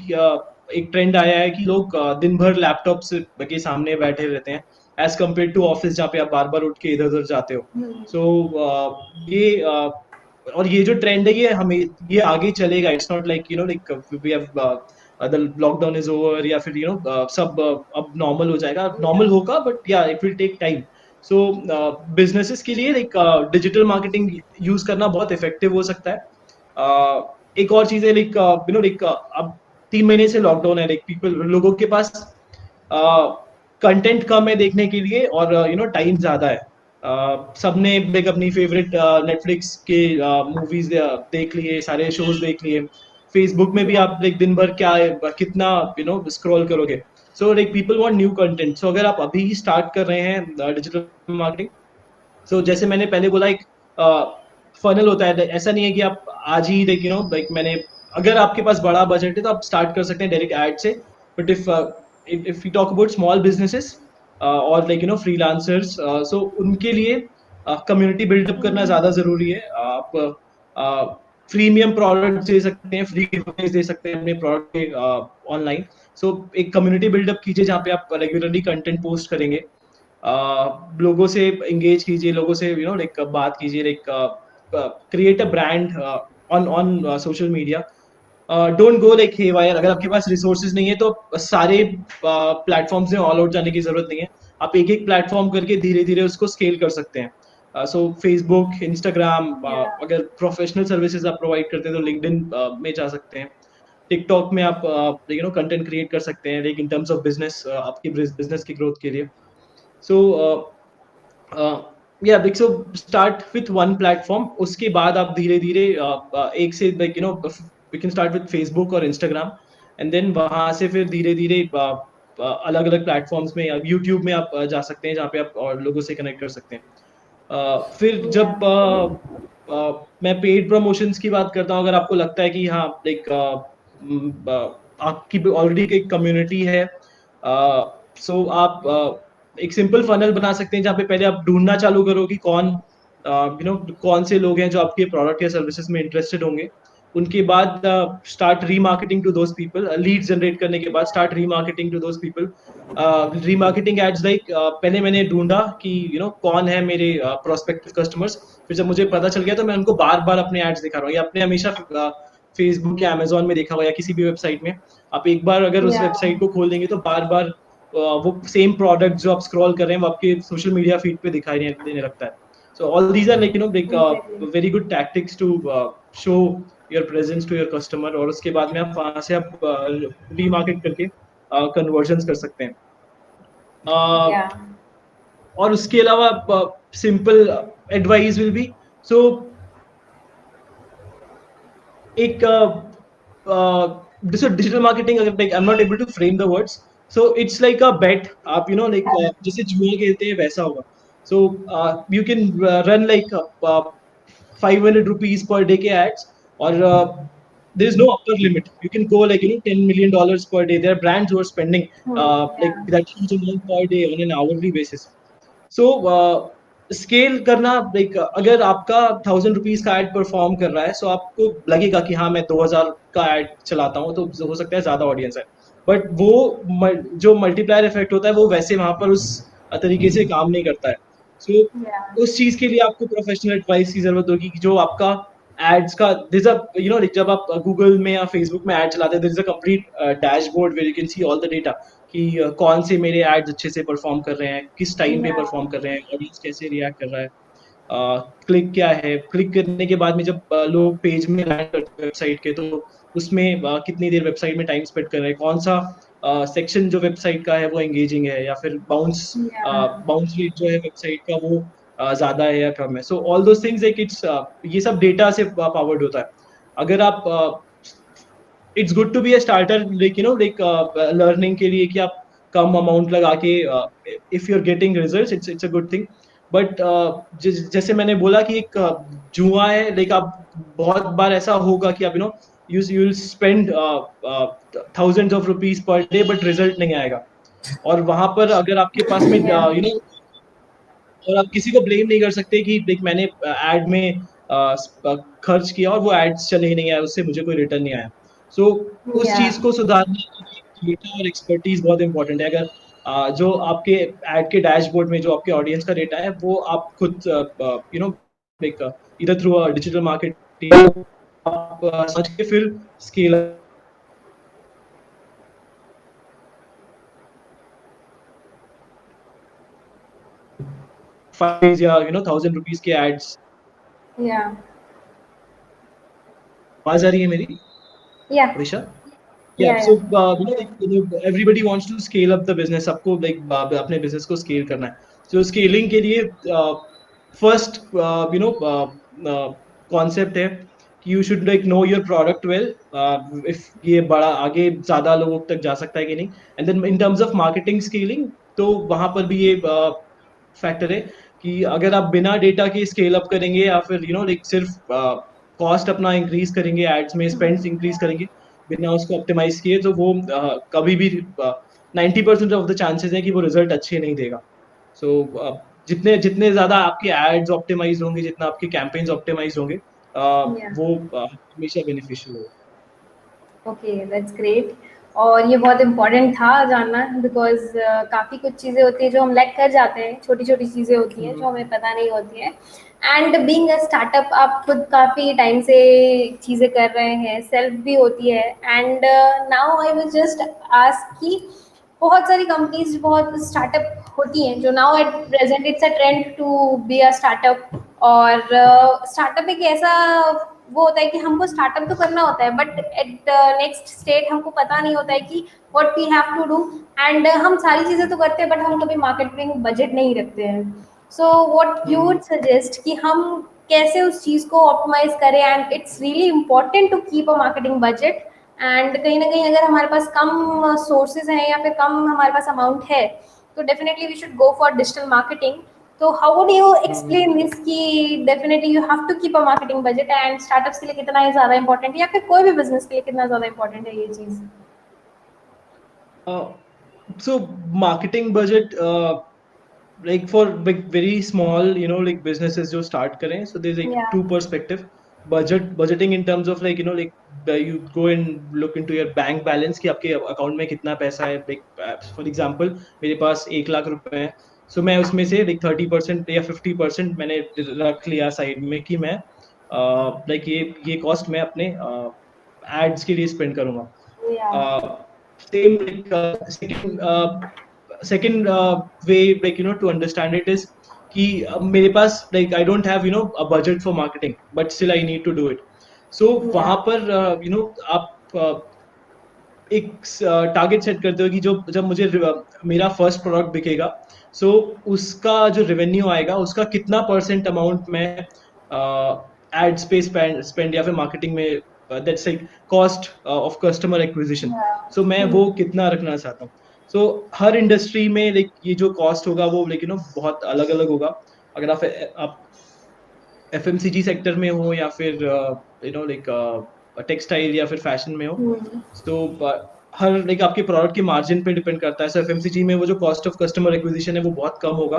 ट्रेंड आया है कि लोग दिन भर लैपटॉप के सामने बैठे रहते हैं, एज कम्पेयर टू ऑफिस जहाँ पे आप बार बार उठ के इधर उधर जाते हो। Hmm. सो ये और ये जो ट्रेंड है ये हमें ये आगे चलेगा, it's not like like we have the lockdown is over, या फिर सब अब नॉर्मल हो जाएगा, नॉर्मल होगा, बट या it will take time. So businesses के लिए लाइक डिजिटल मार्केटिंग यूज करना बहुत इफेक्टिव हो सकता है। एक और चीज है लाइक लाइक अब 3 महीने से लॉकडाउन है, लाइक पीपल लोगों के पास कंटेंट कम है देखने के लिए, और टाइम ज्यादा है। सबने लाइक अपनी फेवरेट नेटफ्लिक्स के मूवीज देख लिए, सारे शोज देख लिए, फेसबुक में भी Yeah. आप लाइक दिन भर क्या कितना स्क्रॉल करोगे। So like people want new content, so अगर आप अभी स्टार्ट कर रहे हैं डिजिटल मार्केटिंग, सो जैसे मैंने पहले बोला, एक फनल होता है, ऐसा नहीं है कि आप आज ही लाइक लाइक मैंने, अगर आपके पास बड़ा बजट है तो आप स्टार्ट कर सकते हैं डायरेक्ट ऐड से, but if you talk about small businesses और लाइक फ्रीलांसर्स, सो उनके लिए कम्युनिटी बिल्डअप करना ज्यादा जरूरी है। आप प्रीमियम प्रोडक्ट दे सकते हैं, फ्री गिवअवेज दे सकते हैं अपने प्रोडक्ट के ऑनलाइन। सो एक कम्युनिटी बिल्डअप कीजिए जहाँ पे आप रेगुलरली कंटेंट पोस्ट करेंगे, लोगों से एंगेज कीजिए, लोगों से लाइक बात कीजिए, like create a brand on on social media. Don't go like haywire, अगर आपके पास रिसोर्सेज नहीं है तो सारे प्लेटफॉर्म्स में ऑल आउट जाने की जरूरत नहीं है, आप एक एक प्लेटफॉर्म करके धीरे धीरे उसको स्केल कर सकते हैं। सो फेसबुक, इंस्टाग्राम, Yeah. अगर प्रोफेशनल सर्विसेज आप प्रोवाइड करते हैं तो लिंक्डइन में जा सकते हैं। टिकटॉक में आप कंटेंट क्रिएट कर सकते हैं like in terms of business, आपकी बिजनेस की ग्रोथ के लिए। सो या like so start with one platform, उसके बाद आप धीरे धीरे एक से like we can start with Facebook और इंस्टाग्राम, एंड देन वहां से फिर धीरे धीरे अलग अलग प्लेटफॉर्म्स में, यूट्यूब में आप जा सकते हैं जहाँ पे आप और लोगों से कनेक्ट कर सकते हैं। फिर जब Yeah. मैं पेड प्रमोशंस की बात करता हूँ, अगर आपको लगता है कि हाँ लाइक आपकी ऑलरेडी एक कम्युनिटी है, सो आप एक सिंपल फनल बना सकते हैं जहाँ पे पहले आप ढूंढना चालू करो कि कौन से लोग हैं जो आपके प्रोडक्ट या सर्विसेज में इंटरेस्टेड होंगे। उनके बाद start remarketing to those people, lead generate करने के बाद start remarketing to those people. Remarketing ads like पहले मैंने ढूंढा कि कौन है मेरे प्रोस्पेक्टिव कस्टमर्स, फिर जब मुझे पता चल गया तो मैं उनको बार बार अपने एड्स दिखा रहा हूँ, या आपने हमेशा फेसबुक या अमेजोन में देखा हुआ या किसी भी वेबसाइट में, आप एक बार अगर उस Yeah. वेबसाइट को खोल देंगे तो बार बार वो सेम प्रोडक्ट जो आप स्क्रॉल कर रहे हैं वो आपके सोशल मीडिया फीड पे दिखाई देने लगता है। So all these are like Exactly. Very good tactics to show your presence to your customer, और उसके बाद में आप वहां से आप रीमार्केट करके कन्वर्जन कर सकते हैं। Yeah. और उसके अलावा simple advice will be, so एक डिजिटल मार्केटिंग, अगर like I am not able to frame the words, so it's like a bet, आप लाइक जैसे जुआ खेलते हैं वैसा होगा। So you can run like 500 rupees per day के ads, or there is no upper limit. You can go like $10 million per day. There are brands who are spending like Yeah. that huge amount per day on an hourly basis. So scale करना, like अगर आपका 1000 rupees का add perform कर रहा है, सो आपको लगेगा कि हाँ मैं 2000 का एड चलाता हूँ तो हो सकता है ज्यादा ऑडियंस है, बट वो जो मल्टीप्लायर इफेक्ट होता है वो वैसे वहां पर उस तरीके से काम नहीं करता है। सो Yeah. उस चीज के लिए आपको प्रोफेशनल एडवाइस की जरूरत होगी कि जो आपका एड्स का दिस जब आप गूगल में या फेसबुक में एड चलाते हैं, this is a complete dashboard where you can see all the data कि कौन से मेरे एड्स अच्छे से परफॉर्म कर रहे हैं, किस टाइम पे Yeah. परफॉर्म कर रहे हैं, ऑडियंस कैसे रिएक्ट कर रहा है, क्लिक क्या है, क्लिक करने के बाद में जब लोग पेज में लैंड करते हैं वेबसाइट के, तो उसमें कितनी देर वेबसाइट में टाइम स्पेंड कर रहे हैं, कौन सा सेक्शन जो वेबसाइट का है वो एंगेजिंग है, या फिर Yeah. बाउंस रेट जो है वेबसाइट का वो ज्यादा है या कम है। So all those things like it's ये सब डेटा से पावर्ड होता है। अगर आप it's good to be a starter, like like learning के लिए कि आप कम अमाउंट लगा के if you are getting results, it's a good thing. But जैसे मैंने बोला कि एक जुआ है, लाइक आप बहुत बार ऐसा होगा कि आप you will spend thousands of rupees per day but result नहीं आएगा, और वहां पर अगर आपके पास में Yeah. और आप किसी को ब्लेम नहीं कर सकते कि देख मैंने एड में खर्च किया और वो एड्स चले ही नहीं आए, उससे मुझे कोई रिटर्न नहीं आया। सो उस Yeah. चीज को सुधारने के लिए डेटा और एक्सपर्टीज बहुत इंपॉर्टेंट है। अगर जो आपके एड के डैशबोर्ड में जो आपके ऑडियंस का डेटा है वो आप खुद लाइक इधर थ्रू डिजिटल मार्केटिंग आप समझ के फिर स्केल फाइव या 1000 रुपीज के एड्स। Yeah. आवाज आ रही है मेरी Yeah. हमेशा? Yeah, Yeah. so Yeah. everybody wants to scale up the business. सबको like अपने business को scale करना है। So scaling के लिए first concept है कि you should like know your product well. If ये बड़ा आगे ज्यादा लोगों तक जा सकता है कि नहीं, and then in terms of marketing scaling, तो वहां पर भी ये फैक्टर है कि अगर आप बिना डेटा के स्केल अप करेंगे या फिर लाइक सिर्फ कॉस्ट अपना इंक्रीज करेंगे, एड्स में स्पेंड्स इंक्रीज करेंगे बिना उसको ऑप्टिमाइज किए, तो वो कभी भी 90% ऑफ द चांसेस है कि वो रिजल्ट अच्छे नहीं देगा। सो जितने जितने ज्यादा आपके एड्स ऑप्टिमाइज होंगे, जितना आपके कैंपेन्स ऑप्टिमाइज होंगे, Yeah. वो हमेशा बेनिफिशियल होगा। Okay, that's great. और ये बहुत इम्पोर्टेंट था जानना, बिकॉज काफ़ी कुछ चीज़ें होती हैं जो हम लैक कर जाते हैं, छोटी छोटी चीज़ें होती हैं जो हमें पता नहीं होती हैं। एंड बीइंग अ स्टार्टअप, आप खुद काफ़ी टाइम से चीज़ें कर रहे हैं, सेल्फ भी होती है। And now I will just ask कि बहुत सारी कंपनीज, बहुत स्टार्टअप होती हैं, जो now at present it's a trend to be a startup. और स्टार्टअप एक ऐसा वो होता है कि हमको स्टार्टअप तो करना होता है, बट एट नेक्स्ट स्टेट हमको पता नहीं होता है कि what we have to do. And हम सारी चीज़ें तो करते हैं, बट हम कभी मार्केटिंग बजट नहीं रखते हैं। So what you would suggest कि हम कैसे उस चीज़ को ऑप्टिमाइज करें? And it's really important to keep a marketing budget. And कहीं ना कहीं अगर हमारे पास कम सोर्सेज हैं या फिर कम हमारे पास अमाउंट है, तो definitely we should go for digital marketing. तो how would you explain this कि definitely you have to keep a marketing budget, and startups के लिए कितना ही ज़्यादा इंपॉर्टेंट है या फिर कोई भी बिजनेस के लिए कितना ज़्यादा इंपॉर्टेंट है ये चीज़? So marketing budget, like for like very small, like businesses जो start करें, so there's like या two perspective. Budgeting in terms of like like you go and look into your bank balance कि आपके account में कितना पैसा है. Like for example, मेरे पास 1 लाख रुपए है, so मैं उसमें से like 30% या 50% मैंने रख लिया साइड में कि मैं like ये कॉस्ट मैं अपने एड्स के लिए स्पेंड करूंगा. या Same like second way like to understand it is कि मेरे पास like I don't have a budget for marketing but still I need to do it. So या वहां पर आप एक टारगेट सेट करते हो कि जो जब मुझे मेरा फर्स्ट प्रोडक्ट बिकेगा, सो उसका जो रेवेन्यू आएगा उसका कितना परसेंट अमाउंट मैं एड्स पे स्पेंड या फिर मार्केटिंग में, that's like cost of customer acquisition. या सो मैं वो कितना रखना चाहता हूँ. सो हर इंडस्ट्री में लाइक ये जो कॉस्ट होगा वो लाइक बहुत अलग अलग होगा. अगर आप एफएमसीजी सेक्टर में हो या फिर लाइक टेक्सटाइल या फिर फैशन में हो, तो हर लाइक आपके प्रोडक्ट के मार्जिन पे डिपेंड करता है. सो एफएमसीजी में वो जो कॉस्ट ऑफ कस्टमर एक्विजिशन है वो बहुत कम होगा.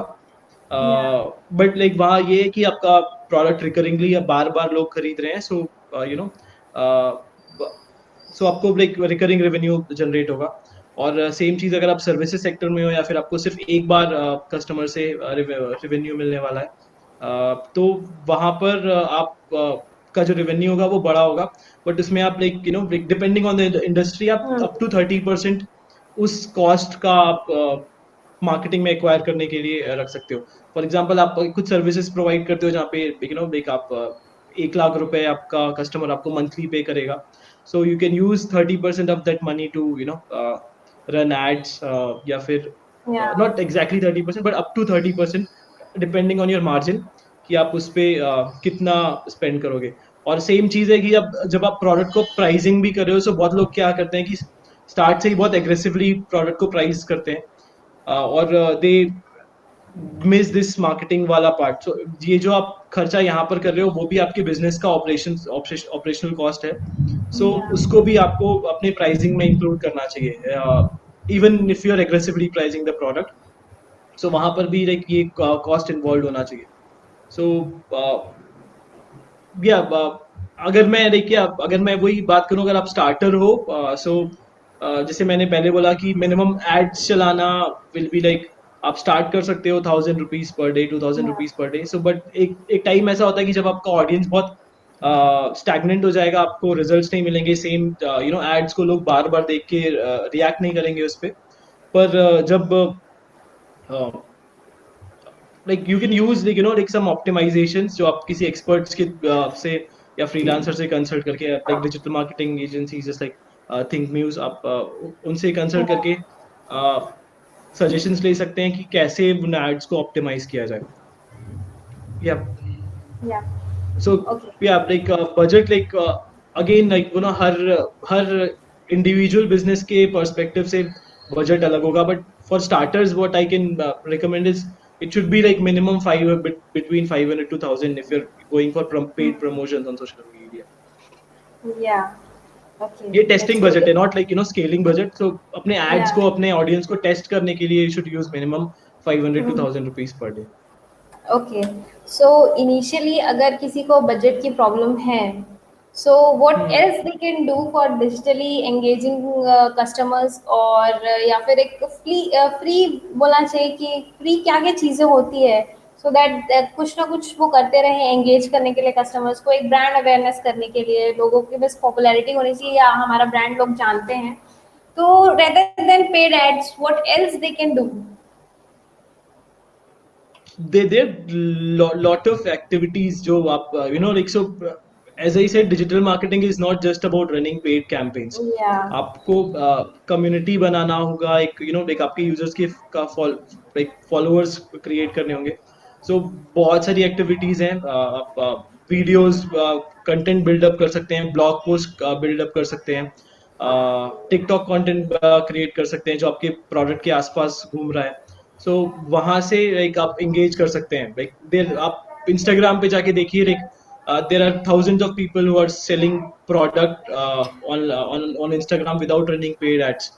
या बट लाइक वहाँ ये है कि आपका प्रोडक्ट रिकरिंगली या बार बार लोग खरीद रहे हैं, सो यू नो सो आपको लाइक रिकरिंग रेवेन्यू जनरेट होगा. और सेम चीज अगर आप सर्विसेज सेक्टर में हो या फिर आपको सिर्फ एक बार कस्टमर से रेवेन्यू मिलने वाला है, तो वहां पर आप का जो रेवेन्यू होगा वो बड़ा होगा. बट उसमें आप like depending on the industry आप अप टू 30% उस कॉस्ट का आप मार्केटिंग में एक्वायर करने के लिए रख सकते हो. फॉर एग्जाम्पल आप कुछ सर्विसेज प्रोवाइड करते हो जहाँ पे लाइक आप 1 लाख रुपए आपका कस्टमर आपको मंथली पे करेगा, so you can use 30% of that money to run ads, या फिर या not exactly 30% but up to 30% depending on your margin कि आप उस पे कितना स्पेंड करोगे. और सेम चीज है कि जब आप प्रोडक्ट को प्राइसिंग भी कर रहे हो, सो बहुत लोग क्या करते हैं कि स्टार्ट से ही बहुत एग्रेसिवली प्रोडक्ट को प्राइस करते हैं, और दे मिस दिस मार्केटिंग वाला पार्ट. सो ये जो आप खर्चा यहाँ पर कर रहे हो वो भी आपके बिजनेस का ऑपरेशनल कॉस्ट है. सो उसको भी आपको अपने प्राइसिंग में इंक्लूड करना चाहिए, even if you are aggressively pricing the product. So वहां पर भी लाइक ये कॉस्ट इन्वॉल्व होना चाहिए. सो या अगर मैं देखिए अगर मैं वही बात करूं, अगर आप स्टार्टर हो, सो जैसे मैंने पहले बोला कि मिनिमम एड्स चलाना विल बी लाइक आप स्टार्ट कर सकते हो 1000 rupees per day, 2000 rupees per day. So but एक टाइम ऐसा होता है कि जब आपका ऑडियंस बहुत स्टैग्नेंट हो जाएगा, आपको रिजल्ट्स नहीं मिलेंगे, सेम एड्स को लोग बार बार देख के रिएक्ट नहीं करेंगे उस पर. पर जब like you can use like like some optimizations जो आप किसी experts के से या freelancer से consult करके, like digital marketing agencies just like Think Muse, आप उनसे consult करके suggestions ले सकते हैं कि कैसे उन ads को optimize किया जाए. Yeah. या So okay yeah, like budget like again like हर individual business के perspective से budget अलग होगा. But for starters what I can recommend is it should be like minimum between 500 to 1000 if you're going for paid promotions on social media. या okay ये testing that's budget really है, not like scaling budget. सो अपने या ads को अपने audience को test करने के लिए you should use minimum 500 to 1000 rupees per day. Okay. So initially अगर किसी को बजट की प्रॉब्लम है, so what else they can do for digitally engaging customers? और या फिर एक फ्री बोलना चाहिए कि फ्री क्या क्या चीज़ें होती है, सो दैट कुछ ना कुछ वो करते रहे एंगेज करने के लिए कस्टमर्स को, एक ब्रांड अवेयरनेस करने के लिए, लोगों की बस पॉपुलैरिटी होनी चाहिए या हमारा ब्रांड लोग जानते हैं, तो rather than paid ads what else they can do? lot of activities जो आप like so as I said, digital marketing is not just about running paid campaigns. Yeah. आपको community बनाना होगा, एक like आपके users के का like followers create करने होंगे. So बहुत सारी activities हैं. आप videos content build up कर सकते हैं, blog post build up कर सकते हैं, TikTok content create कर सकते हैं जो आपके product के आसपास घूम रहा है. सो वहां से लाइक आप एंगेज कर सकते हैं. लाइक देर आप इंस्टाग्राम पे जाके देखिए, like there are thousands of people who are selling product on on Instagram without running paid ads.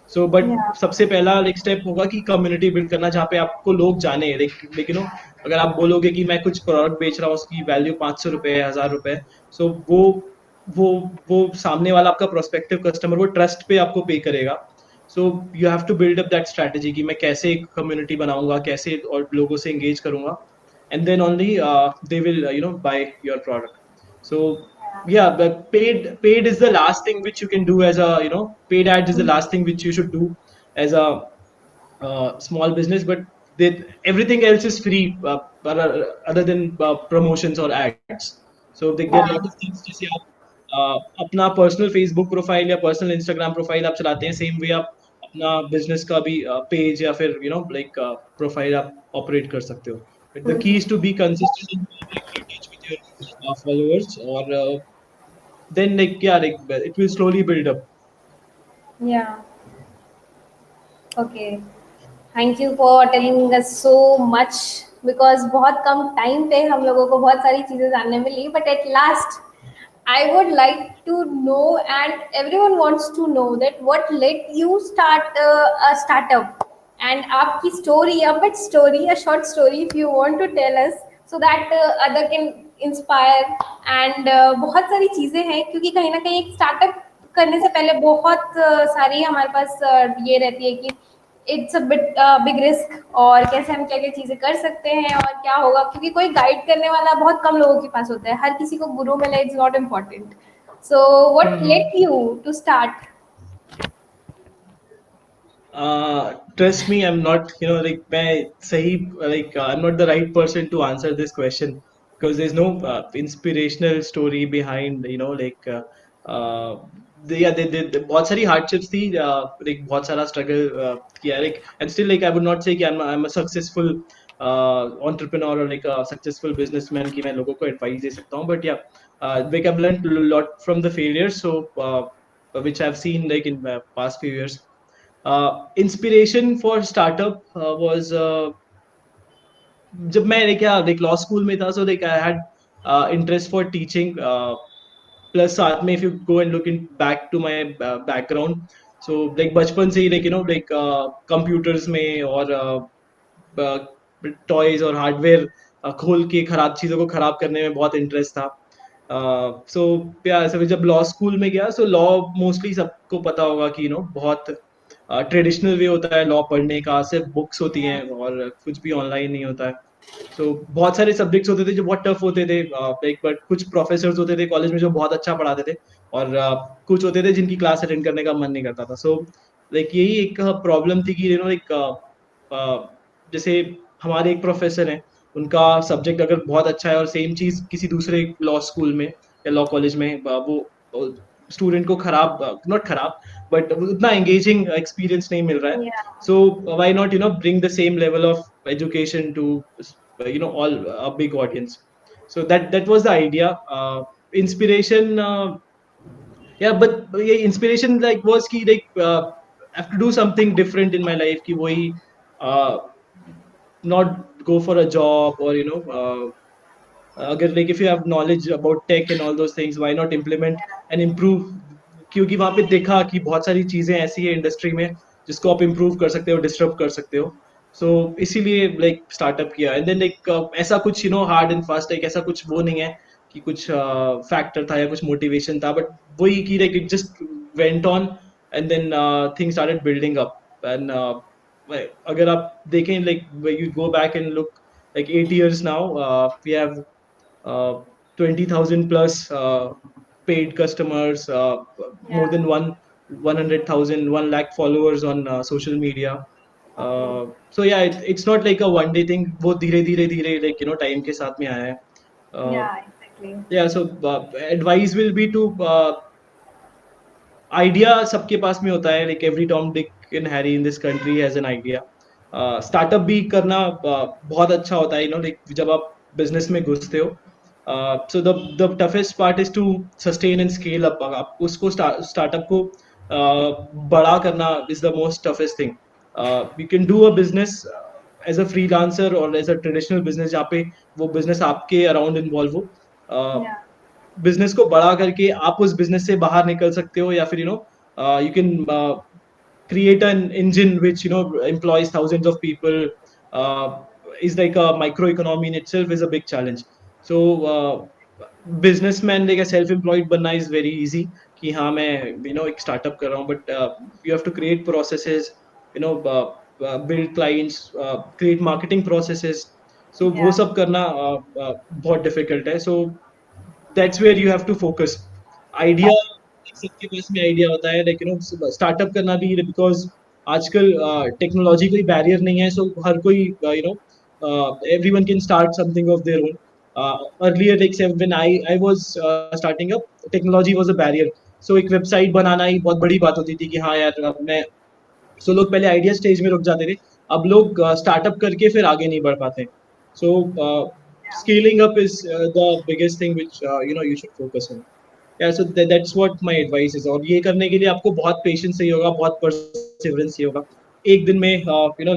So but Yeah. सबसे पहला लाइक स्टेप होगा कि कम्युनिटी बिल्ड करना, जहाँ पे आपको लोग जाने. लेकिन अगर आप बोलोगे कि मैं कुछ प्रोडक्ट बेच रहा हूँ, उसकी वैल्यू 500 रुपए है, 1000 रुपए, सो वो वो सामने वाला आपका प्रोस्पेक्टिव कस्टमर वो ट्रस्ट पे आपको पे करेगा. So you have to build up that strategy कि मैं कैसे एक कम्युनिटी बनाऊंगा, कैसे और लोगों से एंगेज करूंगा, and then only they will buy your product. So yeah, but paid is the last thing which you can do as a paid ads is the last thing which you should do as a small business. But everything else is free, other than promotions or ads. So there are a lot of things. जैसे आप अपना personal Facebook profile या personal Instagram profile आप चलाते हैं, same way आप अपना business का भी पेज या फिर लाइक प्रोफाइल आप ऑपरेट कर सकते हो. But the key is to be consistent and engage with your followers, or then like yeah, like it will slowly build up. Yeah. Okay. Thank you for telling us so much, because बहुत कम time पे हम लोगों को बहुत सारी चीज़ें जानने मिली. But at last I would like to know, and everyone wants to know, that what let you start a startup, and आपकी story, a bit story, a short story, if you want to tell us, so that other can inspire. And बहुत सारी चीज़ें हैं, क्योंकि कहीं ना कहीं एक स्टार्टअप करने से पहले बहुत सारी हमारे पास ये रहती है कि it's a bit big risk, और कैसे हम क्या क्या चीज़ें कर सकते हैं और क्या होगा, क्योंकि कोई गाइड करने वाला बहुत कम लोगों के पास होता है. हर किसी को गुरु मिले, it's not important. So what let you to start? Trust me, I'm not, like मैं सही, like I'm not the right person to answer this question, because there's no inspirational story behind, like yeah, बहुत सारी hardships थी, like बहुत सारा struggle किया, like and still like I would not say कि I'm a successful entrepreneur or like a successful businessman कि मैं लोगों को advice दे सकता हूँ. But yeah, like I've learned a lot from the failures, so which I've seen like in past few years. Inspiration for startup was जब मैं क्या like law school में था, so like I had interest for teaching, plus साथ में if you go and look in back to my background, so like बचपन से ही like like computers में और टॉयज और हार्डवेयर खोल के खराब चीजों को खराब करने में बहुत इंटरेस्ट था. सो ऐसे जब लॉ स्कूल में गया, सो लॉ मोस्टली सबको पता होगा कि बहुत ट्रेडिशनल वे होता है लॉ पढ़ने का, सिर्फ बुक्स होती हैं और कुछ भी ऑनलाइन नहीं होता है. सो बहुत सारे सब्जेक्ट्स होते थे जो बहुत टफ होते थे, लाइक बट कुछ प्रोफेसर्स होते थे कॉलेज में जो बहुत अच्छा पढ़ाते थे, और कुछ होते थे जिनकी क्लास अटेंड करने का मन नहीं करता था. सो लाइक यही एक प्रॉब्लम थी कि एक जैसे हमारे एक प्रोफेसर हैं, उनका सब्जेक्ट अगर बहुत अच्छा है और सेम चीज किसी दूसरे लॉ स्कूल में या लॉ कॉलेज में वो स्टूडेंट को खराब, नॉट खराब, बट उतना एंगेजिंग एक्सपीरियंस नहीं मिल रहा है. Yeah. So why not bring the same level of education to all a big audience. So that was the idea. Inspiration, yeah, but yeah, inspiration like was ki like I have to do something different in my life ki वही uh, not go for a job, or अगर like if you have knowledge about tech and all those things, why not implement and improve. क्योंकि वहां पे देखा कि बहुत सारी चीजें ऐसी है इंडस्ट्री में जिसको आप इम्प्रूव कर सकते हो, डिस्टर्ब कर सकते हो. सो इसीलिए लाइक स्टार्टअप किया. एंड देन लाइक ऐसा कुछ हार्ड एंड फास्ट, लाइक ऐसा कुछ वो नहीं है कि कुछ फैक्टर था या कुछ मोटिवेशन था, बट वही कि like it just went on, and then thing started building up. And अगर आप देखें like you go back and look, like 8 years now, we have 20,000 plus paid customers, more Yeah. than 100,000, 1 lakh followers on social media. Okay. So yeah, it's not like a one day thing. वो धीरे धीरे like time के साथ में आया है. Uh, Yeah, exactly. yeah, so advice will be to idea सबके पास में होता है. Like every Tom Dick and Harry in this country has an idea. Startup भी करना बहुत अच्छा होता है. लाइक जब आप बिजनेस में घुसते हो, so the toughest part is to sustain and scale up. आप उसको स्टार्टअप को बड़ा करना is the most toughest thing. You can do a business as a freelancer और एज अ ट्रेडिशनल बिजनेस जहाँ पे वो बिजनेस आपके अराउंड इन्वॉल्व हो. Yeah. बिजनेस को बड़ा करके आप उस बिजनेस से बाहर निकल सकते हो, या फिर you can create an engine which employs thousands of people. uh, is like a micro economy in itself is a big challenge. So businessman like a self employed बनना is very easy कि हाँ मैं एक startup कर रहा हूँ, but you have to create processes, build clients, create marketing processes. So वो Yeah. सब करना बहुत difficult है. So that's where you have to focus. Idea सबके पास में आइडिया होता है, लेकिन स्टार्टअप करना भी, बिकॉज आजकल टेक्नोलॉजी कोई बैरियर नहीं है. सो हर कोई everyone can start something of their own. Earlier like when I was starting up, technology was a barrier. So एक वेबसाइट बनाना ही बहुत बड़ी बात होती थी कि हाँ यार अब मैं. सो लोग पहले आइडिया स्टेज में रुक जाते थे. अब लोग स्टार्टअप करके फिर आगे नहीं बढ़ पाते. सो scaling up is the biggest thing which you should focus on. Yeah, so that's what my advice is. और ये करने के लिए आपको बहुत पेशेंस चाहिए होगा, बहुत परसिवरेंस चाहिए होगा. एक दिन में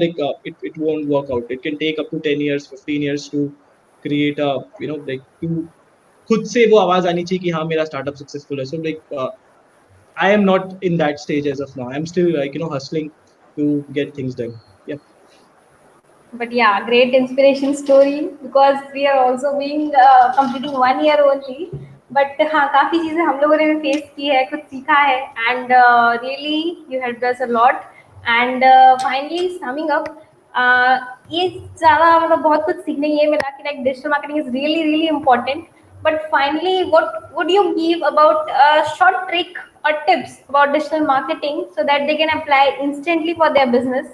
like it won't work out. It can take up to 10 years 15 years to create a like to खुद से वो आवाज आनी चाहिए कि हाँ मेरा स्टार्टअप सक्सेसफुल है. So like I am not in that stage as of now. I'm still like hustling to get things done. Yeah. But yeah, great inspiration story because we are also being completing 1 year only. But हाँ काफ़ी चीज़ें हम लोगों ने भी face की है, कुछ सीखा है, and really you helped us a lot. And finally summing up, ये ज़्यादा मतलब बहुत कुछ सीखने ये मिला कि like digital marketing is really really important. But finally, what would you give about a short trick or tips about digital marketing so that they can apply instantly for their business?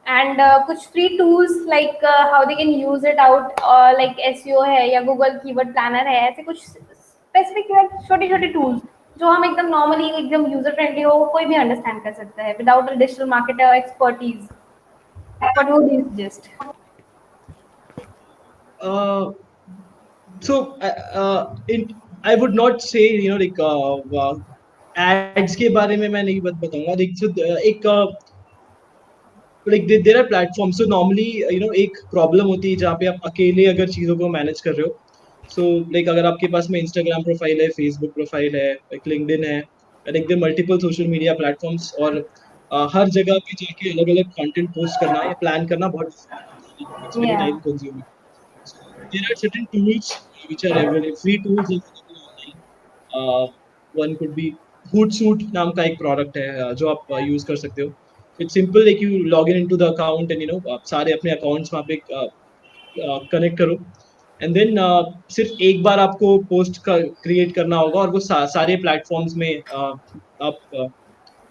And कुछ free tools like how they can use it out, like SEO है या Google keyword planner है, ऐसे कुछ specific like छोटे छोटे tools जो हम एकदम नॉर्मली एकदम यूजर फ्रेंडली हो कोई भी अंडरस्टैंड कर सकता है without a digital marketer expertise. What would you suggest? uh, so I would not say like ads के बारे में मैं नहीं बताऊंगा. like so एक like there are platforms. So normally एक प्रॉब्लम होती है जहाँ पे आप अकेले अगर चीजों को मैनेज कर रहे हो. सो लाइक अगर आपके पास में इंस्टाग्राम प्रोफाइल है, फेसबुक प्रोफाइल है, like लिंक्डइन है, like there multiple social media platforms, और हर जगह पे जाके अलग अलग कंटेंट पोस्ट करना या प्लान करना बहुत इट्स वेरी या time consuming. There are certain tools which are available, free tools available online. One could be Hootsuite नाम का एक प्रोडक्ट है जो आप यूज कर सकते हो. It's simple, like you log in into the account and आप सारे अपने अकाउंट्स वहाँ पे कनेक्ट करो. एंड देन सिर्फ एक बार आपको पोस्ट क्रिएट करना होगा और वो सारे प्लेटफॉर्म्स में आप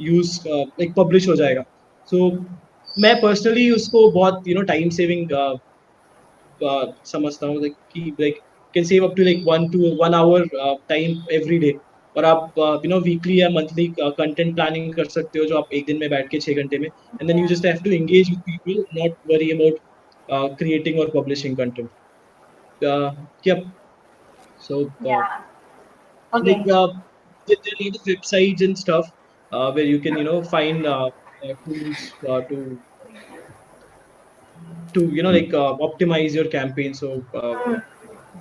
यूज लाइक पब्लिश हो जाएगा. सो मैं पर्सनली उसको बहुत टाइम सेविंग समझता हूँ. कि like can save up to like 1 to 1 hour time every day. और आप वीकली या मंथली कंटेंट प्लानिंग कर सकते हो जो आप एक दिन में बैठ के 6 घंटे में. And then you just have to engage with people, not worry about creating और पब्लिशिंग कंटेंट. Yep. So या like okay. there are a lot of websites and stuff where you can find tools to like optimize your campaign. So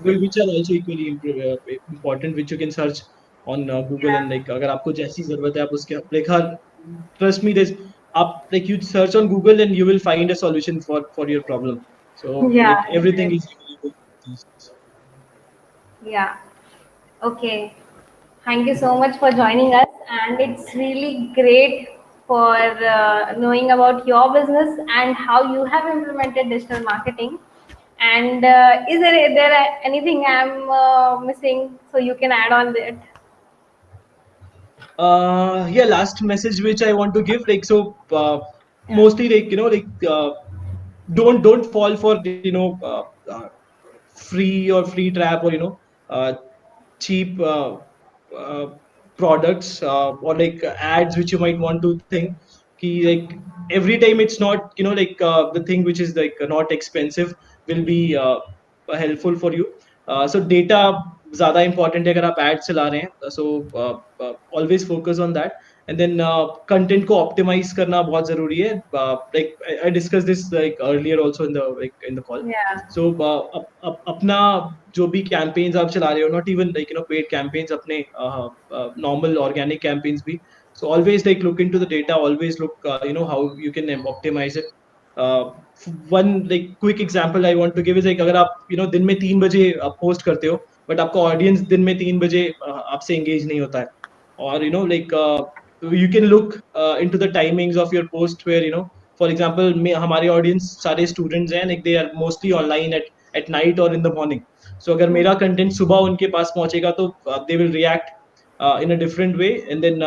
which are also equally important, which you can search on Google. And like अगर आपको जैसी जरूरत है आप उसके like her trust me this, आप like you search on Google and you will find a solution for your problem. So या like everything is available these days. या okay. Thank you so much for joining us, and it's really great for knowing about your business and how you have implemented digital marketing. And is there anything I'm missing so you can add on that? Yeah, last message which I want to give, like so mostly like don't fall for free trap, or uh, cheap uh, products, or like ads which you might want to think ki, like every time it's not the thing which is like not expensive will be helpful for you. So data ज़्यादा important है अगर आप ads चला रहे हैं, so always focus on that. And then content को optimize करना बहुत जरूरी है. Like I discussed this like earlier also in the call. Yeah. So अपना जो भी campaigns आप चला रहे हो, not even like paid campaigns, अपने normal organic campaigns भी, so always like look into the data, always look how you can optimize it. uh, One like quick example I want to give is like अगर आप दिन में 3 बजे post करते हो, but आपका audience दिन में 3 बजे आपसे engage नहीं होता है, or you can look into the timings of your post where for example हमारे audience सारे students हैं, like they are mostly online at night or in the morning. So अगर मेरा content सुबह उनके पास पहुंचेगा तो they will react in a different way. And then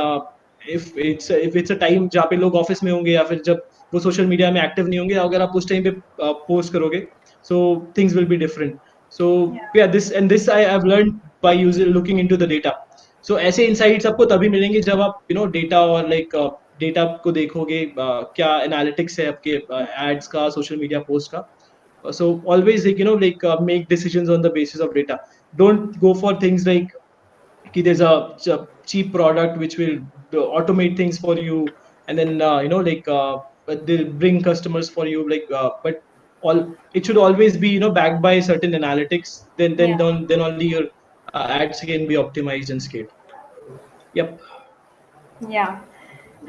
if it's a time जहाँ पे लोग ऑफिस में होंगे या फिर जब वो सोशल मीडिया में एक्टिव नहीं होंगे, अगर आप उस टाइम पे पोस्ट करोगे, so things will be different. So yeah, this I have learned by using looking into the data. So ऐसे insights आपको तभी मिलेंगे जब आप डेटा और डेटा को देखोगे, क्या एनालिटिक्स है आपके एड्स का, सोशल मीडिया पोस्ट का. So always make decisions on the basis of data. Don't go for things like there's a cheap product which will automate things for you, and then but they'll bring customers for you, but all it should always be backed by certain analytics. Yeah. Then only your ads can be optimized and scaled. Yep. Yeah.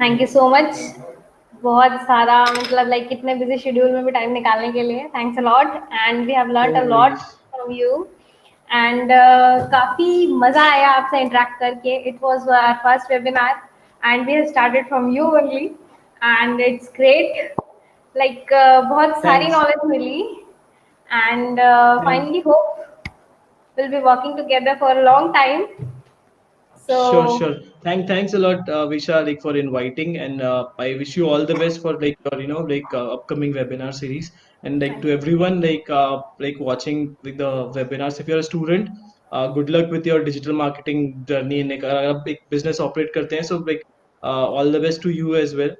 Thank you so much. बहुत सारा मतलब like कितने busy schedule में भी time निकालने के लिए thanks a lot, and we have learned No a lot worries. From you. And काफ़ी मज़ा आया आपसे इंटरेक्ट करके. It was our first webinar and we have started from you only, and it's great. Like बहुत सारी Thanks. Knowledge मिली, and Thanks. Finally hope will be working together for a long time. Sure, so sure. Thanks a lot, Visha, like for inviting, and I wish you all the best for like your, upcoming webinar series. And like to everyone, like watching like the webinars. If you're a student, good luck with your digital marketing journey. And like अगर आप एक business operate करते हैं, so like all the best to you as well.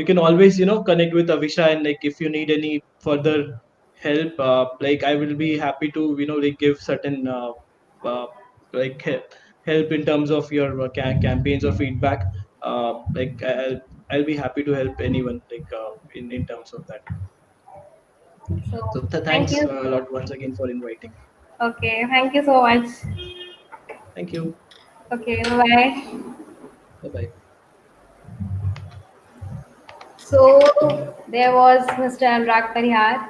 You can always connect with Avisha, and like if you need any further help, like I will be happy to like give certain uh, like help in terms of your campaigns or feedback. I'll be happy to help anyone in terms of that. So thank thanks you. a lot once again for inviting. Okay, thank you so much. Thank you. Okay, bye. Bye bye. So there was Mr. Anurag Parihar.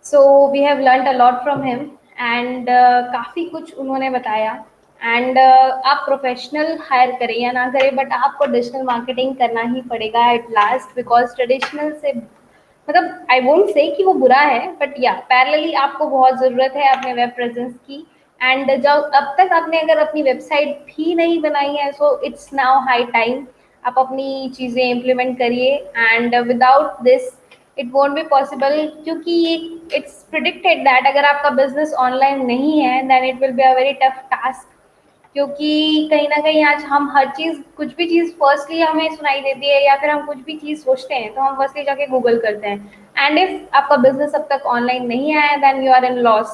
So we have learnt a lot from him, and काफ़ी कुछ उन्होंने बताया. And आप professional hire करें या ना करें, but आपको डिजिटल मार्केटिंग करना ही पड़ेगा एट लास्ट, बिकॉज ट्रेडिशनल से मतलब आई वोंट से कि वो बुरा है, बट या पैरेलली आपको बहुत ज़रूरत है अपने वेब प्रेजेंस की. एंड जब अब तक आपने अगर अपनी वेबसाइट भी नहीं बनाई है, so it's now high time आप अपनी चीज़ें इम्प्लीमेंट करिए. And without this it won't be possible, क्योंकि ये इट्स प्रिडिक्टेड दैट अगर आपका बिजनेस ऑनलाइन नहीं है then it will be a very tough task. क्योंकि कहीं ना कहीं आज हम हर चीज़, कुछ भी चीज़ फर्स्टली हमें सुनाई देती है, या फिर हम कुछ भी चीज़ सोचते हैं तो हम फर्स्टली जाके गूगल करते हैं. एंड इफ आपका बिजनेस अब तक ऑनलाइन नहीं आया then you are in loss.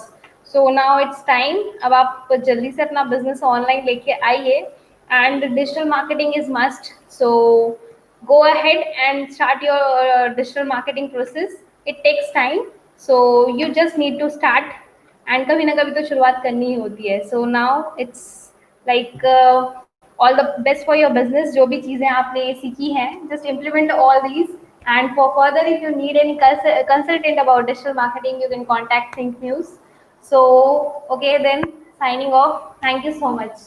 So now it's time, अब आप जल्दी से अपना बिजनेस ऑनलाइन लेके आइए, and digital marketing is must. So go ahead and start your digital marketing process. It takes time, so you just need to start, and कभी ना कभी तो शुरुआत करनी ही होती है. So now it's like all the best for your business. जो भी चीज़ें आपने सीखी हैं, just implement all these. And for further, if you need any consultant about digital marketing, you can contact Think News. So okay then, signing off. Thank you so much.